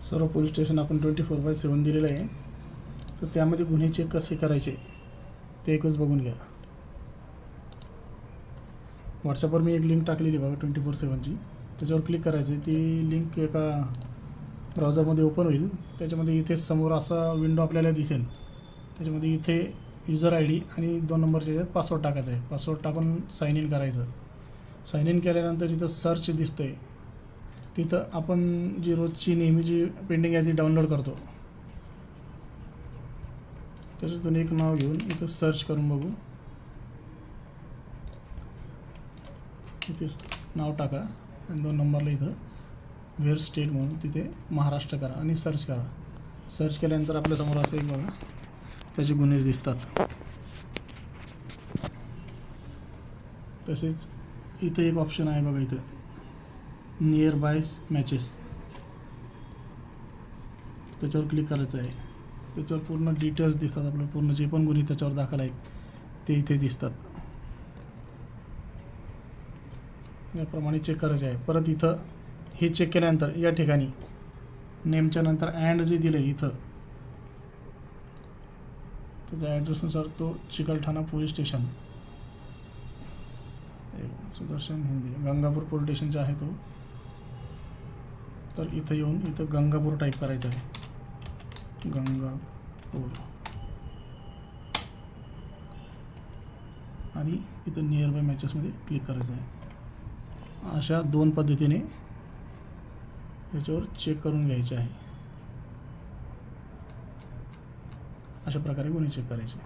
सर्व police station आपण 24/7 दिलेलं आहे. तर त्यामध्ये गुन्हे चेक कसे करायचे ते एकच बघून घ्या. व्हॉट्सअपवर मी एक लिंक टाकलेली बघा 24/7ची. त्याच्यावर क्लिक करायचं. ती लिंक एका ब्राउझरमध्ये ओपन होईल. त्याच्यामध्ये इथे समोर असा विंडो आपल्याला दिसेल. त्याच्यामध्ये इथे युजर आय डी आणि 2 नंबरच्या याच्यात पासवर्ड टाकायचा आहे. पासवर्ड टाकून साइन इन करायचं. साइन इन केल्यानंतर इथं सर्च दिसतं आहे. तिथं आपण जी रोजची नेहमीची पेंडिंग आहे ती डाउनलोड करतो. त्याच्यातून एक नाव घेऊन इथं सर्च करून बघू. इथे नाव टाका आणि 2 नंबरला इथं वेअर स्टेट म्हणून तिथे महाराष्ट्र करा आणि सर्च करा. सर्च केल्यानंतर आपल्यासमोर असं एक बघा त्याचे गुन्हे दिसतात. तसेच इथं एक ऑप्शन आहे बघा, इथं नियर बाय मॅचेस. त्याच्यावर क्लिक करायचं आहे. त्याच्यावर पूर्ण डिटेल्स दिसतात. आपलं पूर्ण जे पण गुन्हे त्याच्यावर दाखल आहेत ते इथे दिसतात. याप्रमाणे चेक करायचे आहे. परत इथं हे चेक केल्यानंतर या ठिकाणी नेमच्या नंतर अँड जे दिलं आहे इथं त्याच्या ॲड्रेसनुसार तो Chikalthana police station Sudarshan Hindi Gangapur police स्टेशनचा आहे तो. तर इथं येऊन इथं गंगापूर टाईप करायचं आहे. गंगापूर आणि इथं नियर बाय मॅचेसमध्ये क्लिक करायचं आहे. अशा 2 पद्धतीने याच्यावर चेक करून घ्यायचे आहे. अशा प्रकारे गुन्हे चेक करायचे.